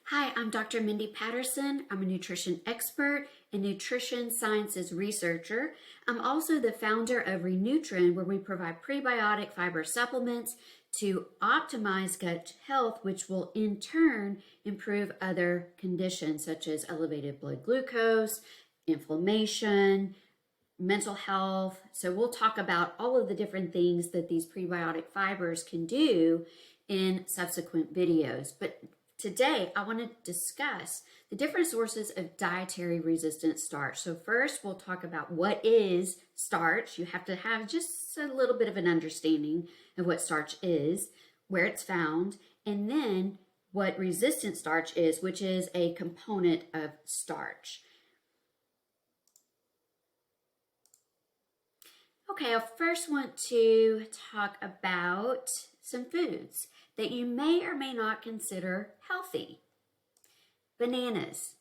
Hi, I'm Dr. Mindy Patterson. I'm a nutrition expert and nutrition sciences researcher. I'm also the founder of Renutrin, where we provide prebiotic fiber supplements to optimize gut health, which will in turn improve other conditions such as elevated blood glucose, inflammation, mental health. So we'll talk about all of the different things that these prebiotic fibers can do in subsequent videos. But today, I want to discuss the different sources of dietary resistant starch. So first, we'll talk about what is starch. You have to have just a little bit of an understanding of what starch is, where it's found, and then what resistant starch is, which is a component of starch. Okay, I first want to talk about some foods that you may or may not consider healthy. Bananas.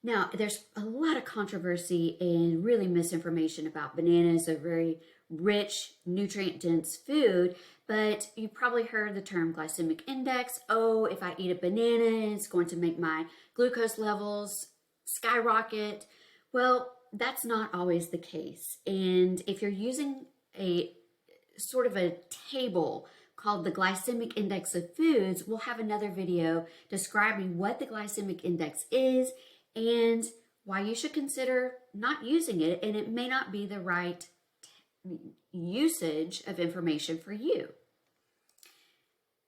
Now, there's a lot of controversy and really misinformation about bananas, a very rich, nutrient-dense food, but you probably heard the term glycemic index. Oh, if I eat a banana, it's going to make my glucose levels skyrocket. Well, that's not always the case. And if you're using a sort of a table called the glycemic index of foods, we'll have another video describing what the glycemic index is and why you should consider not using it, and it may not be the right usage of information for you.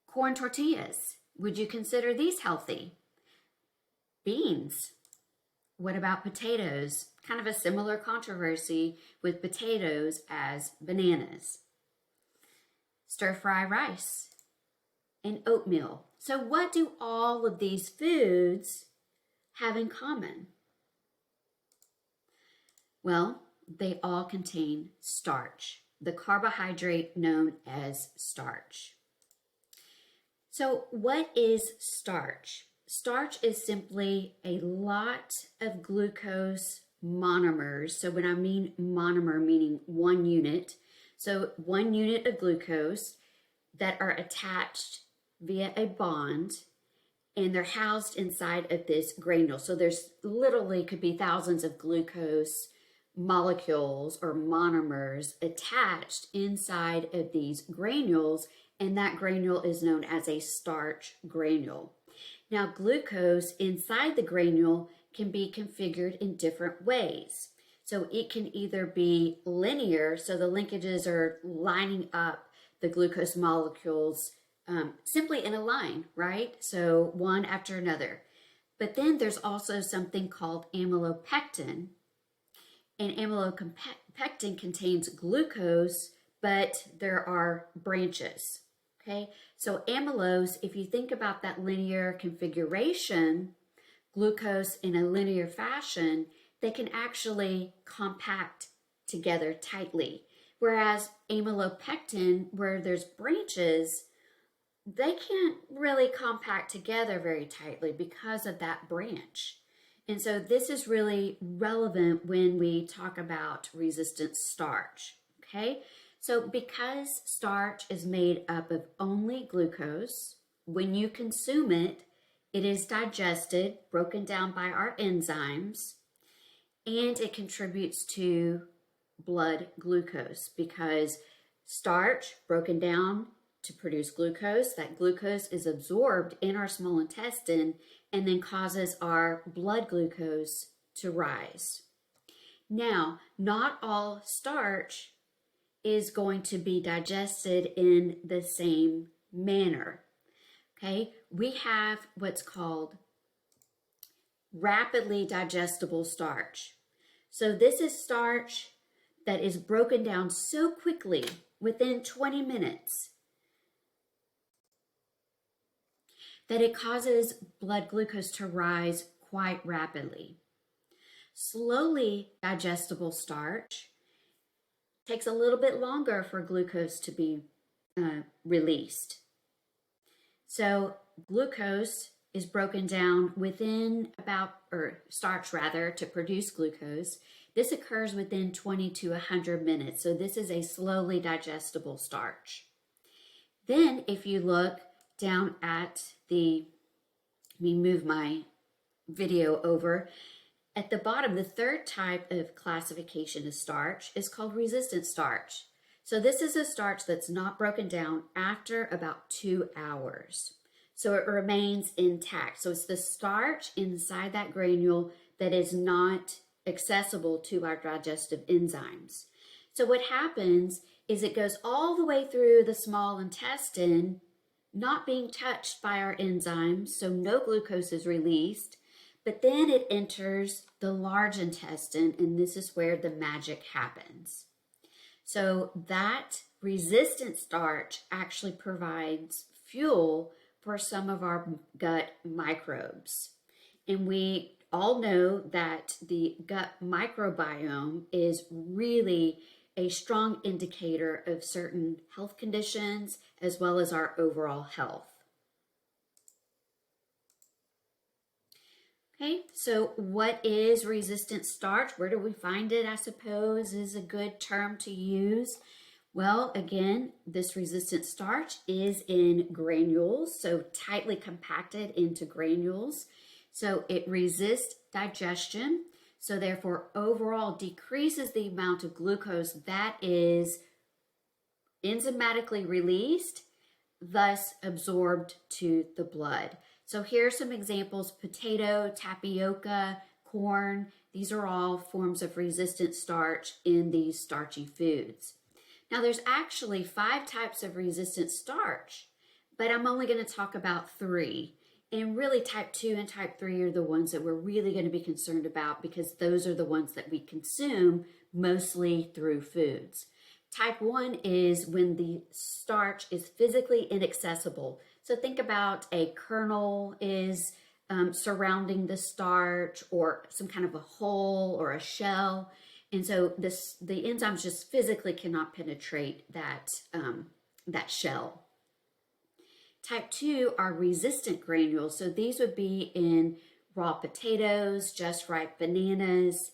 Corn tortillas, would you consider these healthy? Beans. What about potatoes? Kind of a similar controversy with potatoes as bananas. Stir-fry rice and oatmeal. So what do all of these foods have in common? Well, they all contain starch, the carbohydrate known as starch. So what is starch? Starch is simply a lot of glucose monomers. So when I mean monomer, meaning one unit, so 1 unit of glucose that are attached via a bond, and they're housed inside of this granule. So there's literally could be thousands of glucose molecules or monomers attached inside of these granules, and that granule is known as a starch granule. Now, glucose inside the granule can be configured in different ways. So it can either be linear, so the linkages are lining up the glucose molecules simply in a line, right? So one after another. But then there's also something called amylopectin. And amylopectin contains glucose, but there are branches. Okay, so amylose, if you think about that linear configuration, glucose in a linear fashion, they can actually compact together tightly. Whereas amylopectin, where there's branches, they can't really compact together very tightly because of that branch. And so this is really relevant when we talk about resistant starch, okay? So because starch is made up of only glucose, when you consume it, it is digested, broken down by our enzymes, and it contributes to blood glucose because starch broken down to produce glucose, that glucose is absorbed in our small intestine and then causes our blood glucose to rise. Now, not all starch is going to be digested in the same manner. Okay, we have what's called rapidly digestible starch. So this is starch that is broken down so quickly within 20 minutes that it causes blood glucose to rise quite rapidly. Slowly digestible starch takes a little bit longer for glucose to be released. So glucose is broken down within starch rather, to produce glucose. This occurs within 20 to 100 minutes. So this is a slowly digestible starch. Then if you look down at the Let me move my video over. At the bottom, the third type of classification of starch is called resistant starch. So this is a starch that's not broken down after about 2 hours. So it remains intact. So it's the starch inside that granule that is not accessible to our digestive enzymes. So what happens is it goes all the way through the small intestine, not being touched by our enzymes, so no glucose is released, but then it enters the large intestine, and this is where the magic happens. So that resistant starch actually provides fuel for some of our gut microbes. And we all know that the gut microbiome is really a strong indicator of certain health conditions as well as our overall health. Okay, so what is resistant starch? Where do we find it, I suppose, is a good term to use. Well, again, this resistant starch is in granules, so tightly compacted into granules. So it resists digestion, so therefore overall decreases the amount of glucose that is enzymatically released, thus absorbed to the blood. So here are some examples: potato, tapioca, corn. These are all forms of resistant starch in these starchy foods. Now there's actually 5 types of resistant starch, but I'm only going to talk about 3. And really type 2 and type 3 are the ones that we're really going to be concerned about because those are the ones that we consume mostly through foods. Type 1 is when the starch is physically inaccessible. So think about a kernel is surrounding the starch, or some kind of a hole or a shell. And so the enzymes just physically cannot penetrate that shell. Type 2 are resistant granules. So these would be in raw potatoes, just ripe bananas,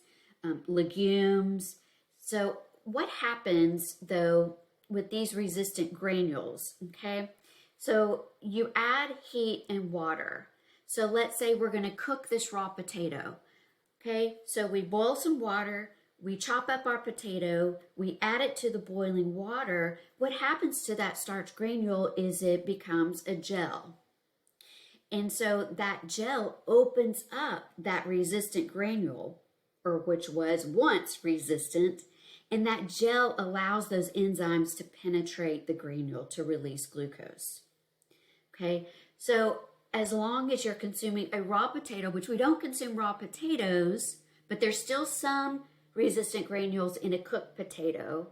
legumes. So what happens though with these resistant granules? Okay, so you add heat and water. So let's say we're going to cook this raw potato. Okay, so we boil some water, we chop up our potato, we add it to the boiling water. What happens to that starch granule is it becomes a gel. And so that gel opens up that resistant granule, or which was once resistant, and that gel allows those enzymes to penetrate the granule to release glucose. Okay, so as long as you're consuming a raw potato, which we don't consume raw potatoes, but there's still some resistant granules in a cooked potato.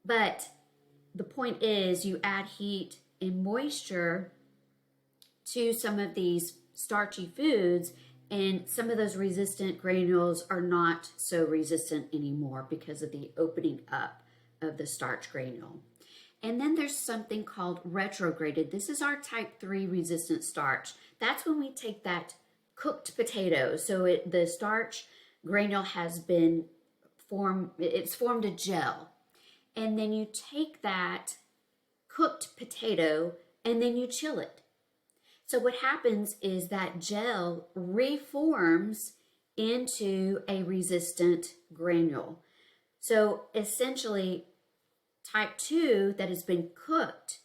But the point is you add heat and moisture to some of these starchy foods, and some of those resistant granules are not so resistant anymore because of the opening up of the starch granule. And then there's something called retrograded. This is our type 3 resistant starch. That's when we take that cooked potato. So the starch granule has been formed a gel. And then you take that cooked potato and then you chill it. So what happens is that gel reforms into a resistant granule. So essentially, type 2 that has been cooked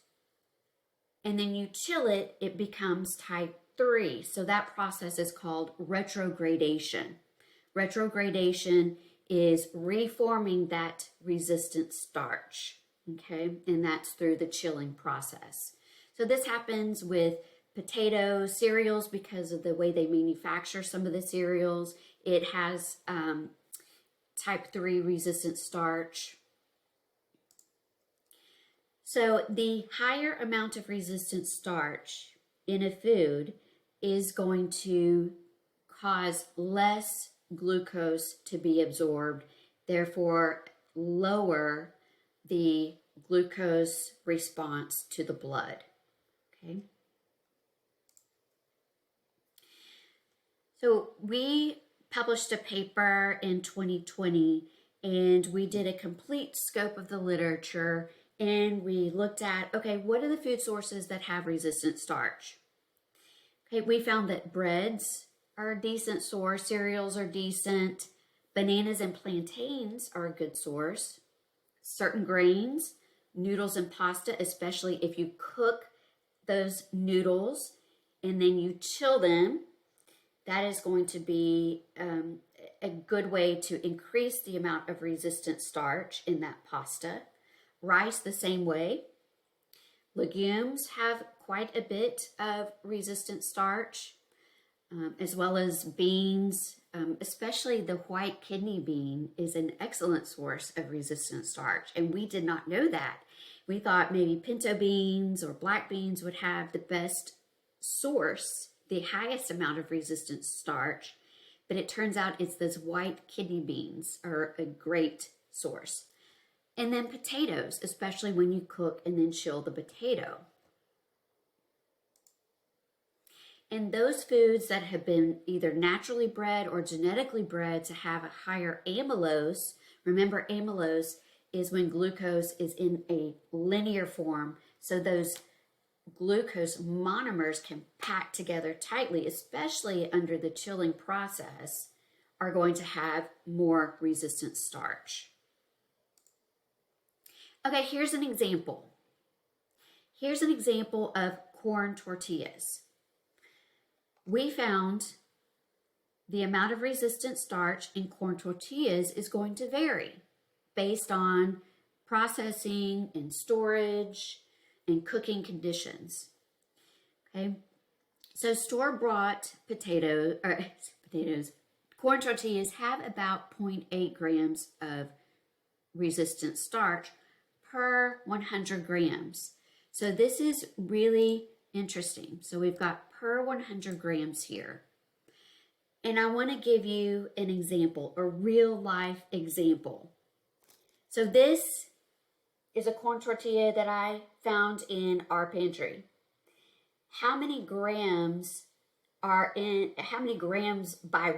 and then you chill it, it becomes type 3. So that process is called retrogradation. Retrogradation is reforming that resistant starch, okay? And that's through the chilling process. So this happens with potato cereals because of the way they manufacture some of the cereals. It has type 3 resistant starch. So the higher amount of resistant starch in a food is going to cause less glucose to be absorbed, therefore lower the glucose response to the blood. Okay. So we published a paper in 2020 and we did a complete scope of the literature, and we looked at, okay, what are the food sources that have resistant starch? Okay, we found that breads are a decent source, cereals are decent, bananas and plantains are a good source. Certain grains, noodles and pasta, especially if you cook those noodles and then you chill them, that is going to be a good way to increase the amount of resistant starch in that pasta. Rice, the same way. Legumes have quite a bit of resistant starch, as well as beans, especially the white kidney bean is an excellent source of resistant starch. And we did not know that. We thought maybe pinto beans or black beans would have the best source, the highest amount of resistant starch, but it turns out it's those white kidney beans are a great source. And then potatoes, especially when you cook and then chill the potato. And those foods that have been either naturally bred or genetically bred to have a higher amylose, remember amylose is when glucose is in a linear form, so those glucose monomers can pack together tightly, especially under the chilling process, are going to have more resistant starch. Okay, here's an example. Here's an example of corn tortillas. We found the amount of resistant starch in corn tortillas is going to vary based on processing and storage and cooking conditions. Okay, so store-bought corn tortillas have about 0.8 grams of resistant starch per 100 grams. So this is really interesting. So we've got per 100 grams here. And I want to give you an example, a real life example. So this is a corn tortilla that I found in our pantry. How many grams by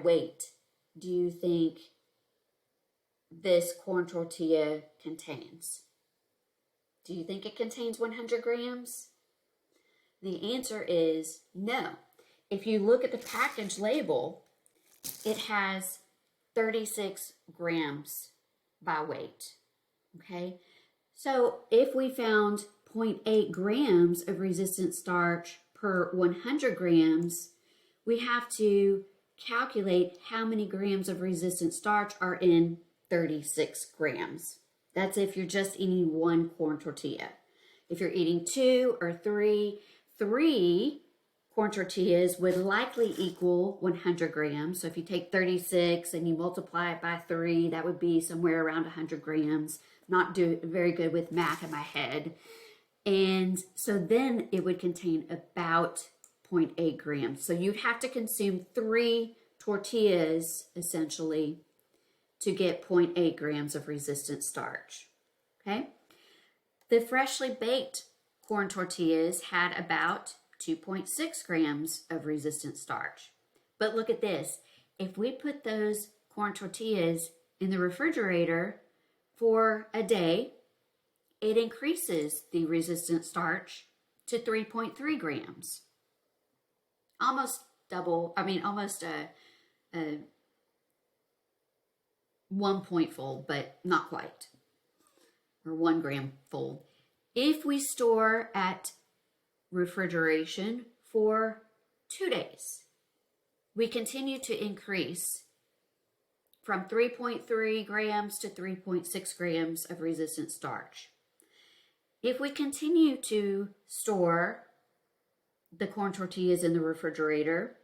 weight do you think this corn tortilla contains? Do you think it contains 100 grams? The answer is no. If you look at the package label, it has 36 grams by weight, okay? So if we found 0.8 grams of resistant starch per 100 grams, we have to calculate how many grams of resistant starch are in 36 grams. That's if you're just eating one corn tortilla. If you're eating two or three corn tortillas would likely equal 100 grams. So if you take 36 and you multiply it by 3, that would be somewhere around 100 grams. Not very good with math in my head. And so then it would contain about 0.8 grams. So you'd have to consume 3 tortillas, essentially, to get 0.8 grams of resistant starch, okay? The freshly baked corn tortillas had about 2.6 grams of resistant starch. But look at this. If we put those corn tortillas in the refrigerator for a day, it increases the resistant starch to 3.3 grams. Almost double, almost a 1 point fold, but not quite, or 1 gram fold. If we store at refrigeration for 2 days, we continue to increase from 3.3 grams to 3.6 grams of resistant starch. If we continue to store the corn tortillas in the refrigerator,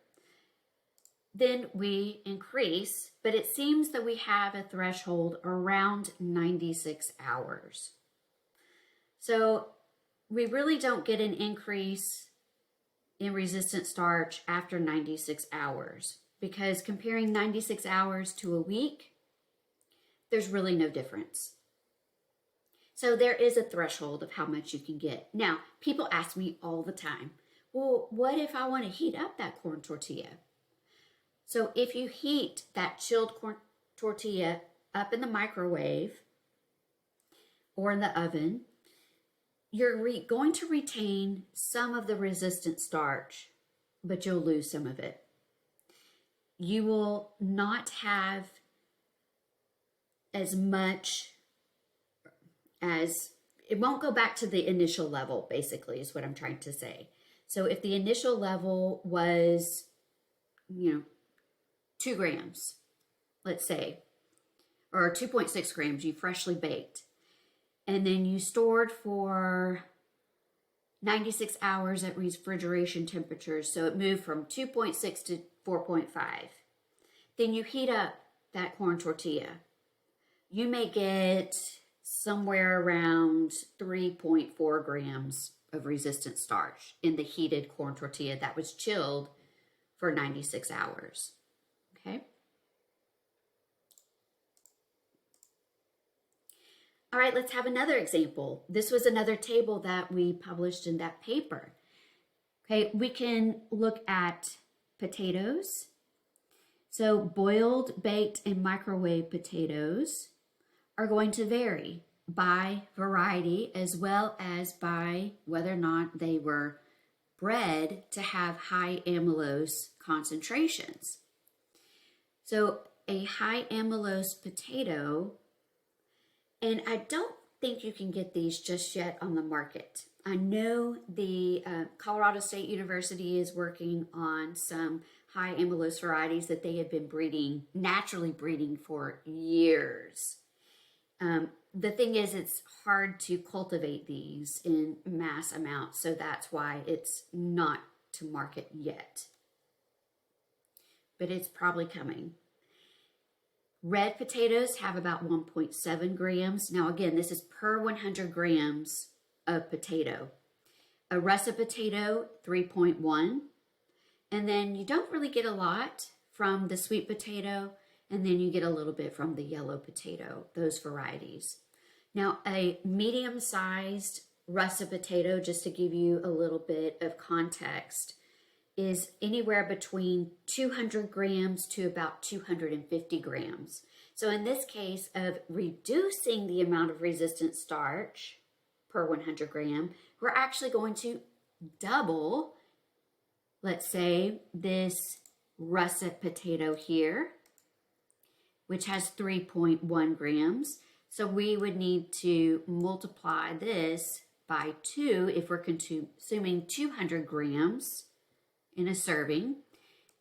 then we increase, but it seems that we have a threshold around 96 hours. So we really don't get an increase in resistant starch after 96 hours because comparing 96 hours to a week, there's really no difference. So there is a threshold of how much you can get. Now, people ask me all the time, well, what if I want to heat up that corn tortilla? So if you heat that chilled corn tortilla up in the microwave or in the oven, you're going to retain some of the resistant starch but you'll lose some of it. You will not have as much as, it won't go back to the initial level, basically, is what I'm trying to say. So if the initial level was, 2 grams, let's say, or 2.6 grams, you freshly baked, and then you stored for 96 hours at refrigeration temperatures, so it moved from 2.6 to 4.5. Then you heat up that corn tortilla. You may get somewhere around 3.4 grams of resistant starch in the heated corn tortilla that was chilled for 96 hours. Okay? All right, let's have another example. This was another table that we published in that paper. Okay, we can look at potatoes. So boiled, baked, and microwave potatoes are going to vary by variety as well as by whether or not they were bred to have high amylose concentrations. So a high amylose potato, and I don't think you can get these just yet on the market. I know the Colorado State University is working on some high amylose varieties that they have been breeding, naturally breeding for years. The thing is, it's hard to cultivate these in mass amounts, so that's why it's not to market yet. But it's probably coming. Red potatoes have about 1.7 grams. Now again, this is per 100 grams of potato. A russet potato, 3.1. And then you don't really get a lot from the sweet potato, and then you get a little bit from the yellow potato, those varieties. Now, a medium-sized russet potato, just to give you a little bit of context, is anywhere between 200 grams to about 250 grams. So in this case of reducing the amount of resistant starch per 100 gram, we're actually going to double, let's say, this russet potato here, which has 3.1 grams. So we would need to multiply this by 2 if we're consuming 200 grams in a serving,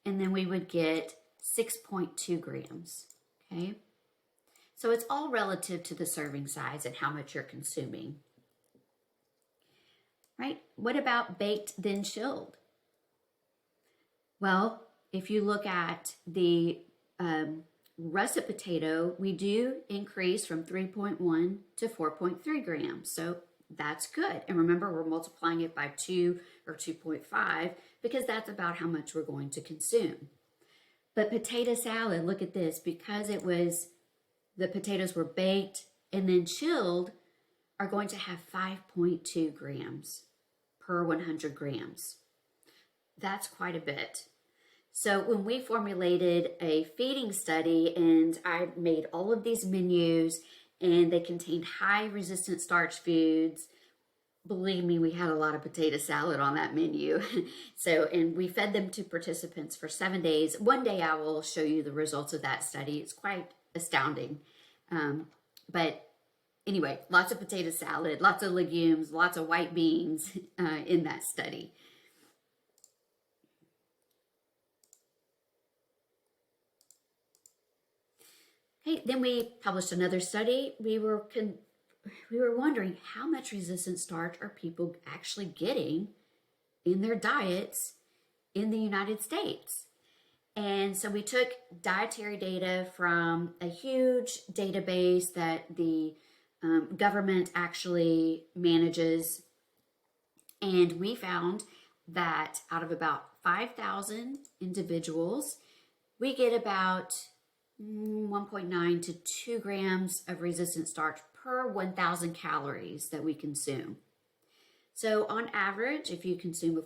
and then we would get 6.2 grams, okay? So it's all relative to the serving size and how much you're consuming, right? What about baked then chilled? Well, if you look at the russet potato, we do increase from 3.1 to 4.3 grams. So that's good. And remember, we're multiplying it by 2 or 2.5 because that's about how much we're going to consume. But potato salad, look at this, because the potatoes were baked and then chilled, are going to have 5.2 grams per 100 grams. That's quite a bit. So when we formulated a feeding study and I made all of these menus and they contained high resistant starch foods, believe me, we had a lot of potato salad on that menu. And we fed them to participants for 7 days. One day I will show you the results of that study. It's quite astounding. But anyway, lots of potato salad, lots of legumes, lots of white beans in that study. Okay, then we published another study. We were wondering how much resistant starch are people actually getting in their diets in the United States. And so we took dietary data from a huge database that the government actually manages. And we found that out of about 5,000 individuals, we get about 1.9 to 2 grams of resistant starch per 1,000 calories that we consume. So on average, if you consume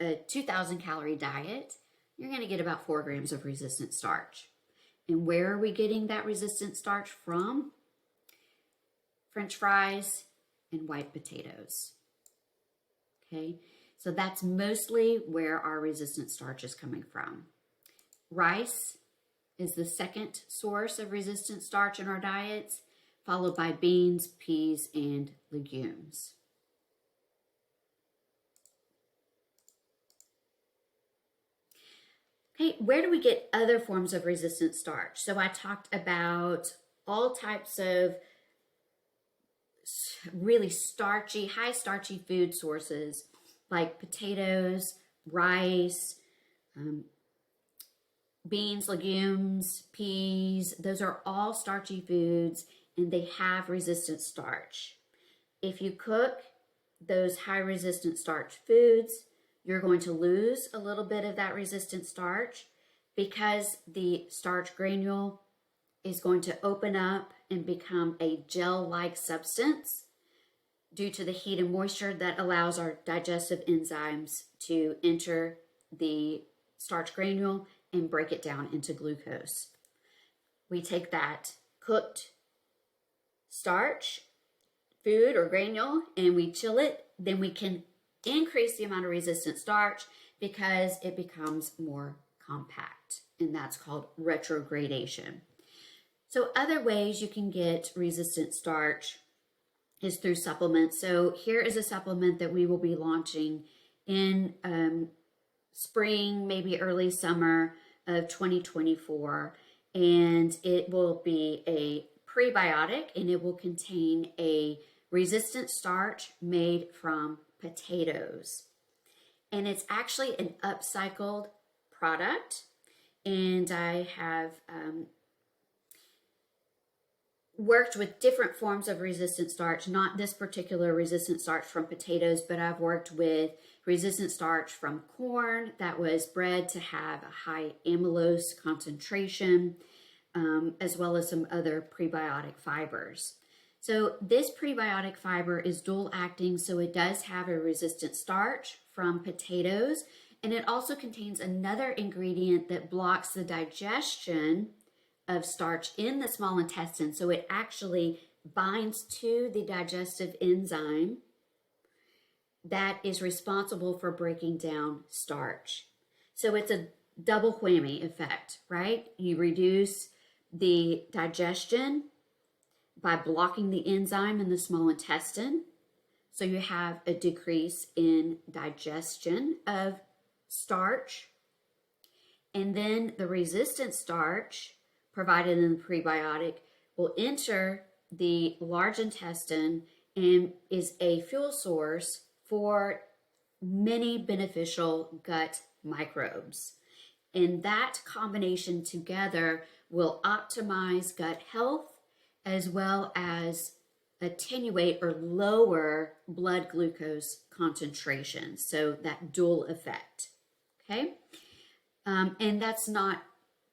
a 2,000 calorie diet, you're going to get about 4 grams of resistant starch. And where are we getting that resistant starch from? French fries and white potatoes. Okay, So that's mostly where our resistant starch is coming from. Rice is the second source of resistant starch in our diets, followed by beans, peas, and legumes. Okay, where do we get other forms of resistant starch? So I talked about all types of really starchy, high starchy food sources like potatoes, rice, beans, legumes, peas. Those are all starchy foods and they have resistant starch. If you cook those high resistant starch foods, you're going to lose a little bit of that resistant starch because the starch granule is going to open up and become a gel-like substance due to the heat and moisture that allows our digestive enzymes to enter the starch granule and break it down into glucose. We take that cooked starch, food or granule, and we chill it, then we can increase the amount of resistant starch because it becomes more compact, and that's called retrogradation. So other ways you can get resistant starch is through supplements. So here is a supplement that we will be launching in spring, maybe early summer of 2024, and it will be a prebiotic and it will contain a resistant starch made from potatoes. And it's actually an upcycled product, and I have worked with different forms of resistant starch, not this particular resistant starch from potatoes, but I've worked with resistant starch from corn that was bred to have a high amylose concentration, as well as some other prebiotic fibers. So this prebiotic fiber is dual acting, so it does have a resistant starch from potatoes, and it also contains another ingredient that blocks the digestion of starch in the small intestine. So it actually binds to the digestive enzyme that is responsible for breaking down starch. So it's a double whammy effect, right? You reduce the digestion by blocking the enzyme in the small intestine. So you have a decrease in digestion of starch. And then the resistant starch provided in the prebiotic will enter the large intestine and is a fuel source for many beneficial gut microbes. And that combination together will optimize gut health as well as attenuate or lower blood glucose concentration. So that dual effect, okay? And that's not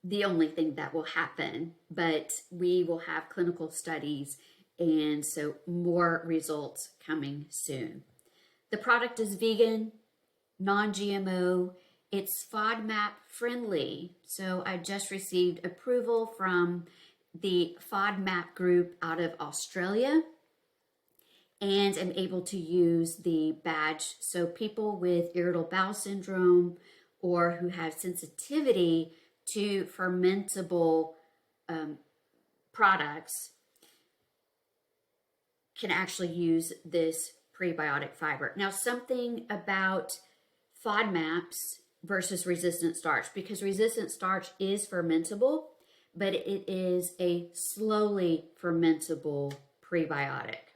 the only thing that will happen, but we will have clinical studies and so more results coming soon. The product is vegan, non-GMO, it's FODMAP friendly. So I just received approval from the FODMAP group out of Australia and am able to use the badge. So people with irritable bowel syndrome or who have sensitivity to fermentable products can actually use this prebiotic fiber. Now, something about FODMAPs versus resistant starch, because resistant starch is fermentable, but it is a slowly fermentable prebiotic.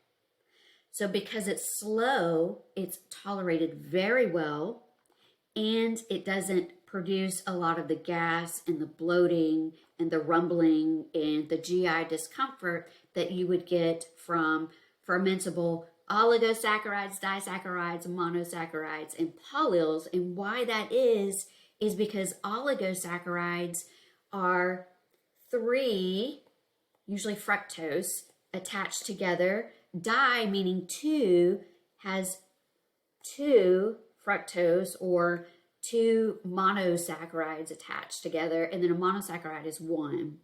So because it's slow, it's tolerated very well, and it doesn't produce a lot of the gas and the bloating and the rumbling and the GI discomfort that you would get from fermentable oligosaccharides, disaccharides, monosaccharides, and polyls. And why that is because oligosaccharides are 3, usually fructose, attached together. Di, meaning 2, has 2 fructose or 2 monosaccharides attached together, and then a monosaccharide is 1.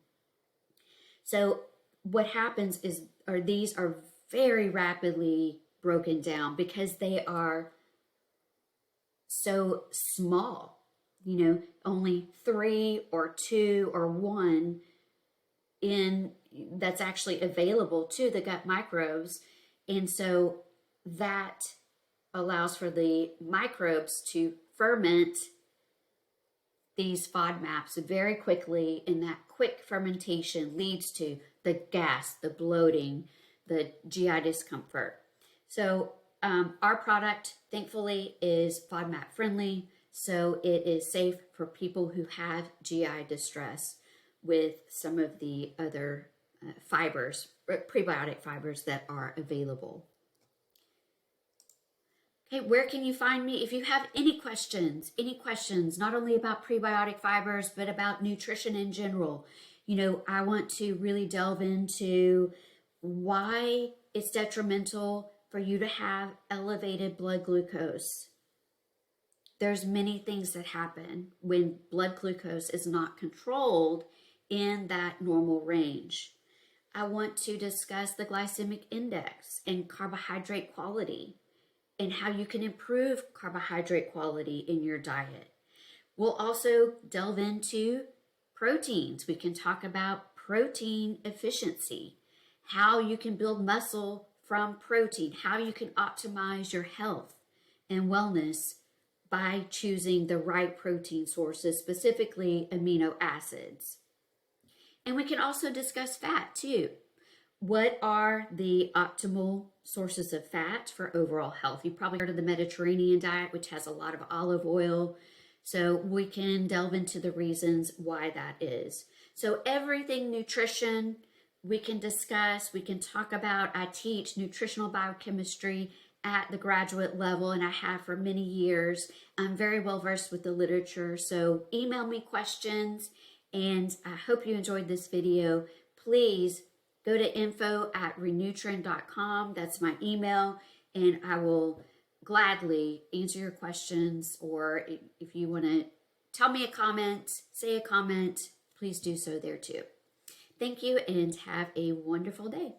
So what happens is, these are very rapidly broken down because they are so small, you know, only 3 or 2 or 1 in that's actually available to the gut microbes. And so that allows for the microbes to ferment these FODMAPs very quickly, and that quick fermentation leads to the gas, the bloating, the GI discomfort. So our product, thankfully, is FODMAP friendly, so it is safe for people who have GI distress with some of the other fibers, prebiotic fibers that are available. Okay, where can you find me? If you have any questions, not only about prebiotic fibers, but about nutrition in general, you know, I want to really delve into why it's detrimental for you to have elevated blood glucose. There's many things that happen when blood glucose is not controlled in that normal range. I want to discuss the glycemic index and carbohydrate quality, and how you can improve carbohydrate quality in your diet. We'll also delve into proteins. We can talk about protein efficiency, how you can build muscle from protein, how you can optimize your health and wellness by choosing the right protein sources, specifically amino acids. And we can also discuss fat too. What are the optimal sources of fat for overall health? You've probably heard of the Mediterranean diet, which has a lot of olive oil. So we can delve into the reasons why that is. So everything nutrition we can discuss, we can talk about. I teach nutritional biochemistry at the graduate level, and I have for many years. I'm very well versed with the literature. So email me questions, and I hope you enjoyed this video. Please go to info@renutrin.com. That's my email, and I will gladly answer your questions, or if you want to tell me a comment, say a comment, please do so there too. Thank you, and have a wonderful day.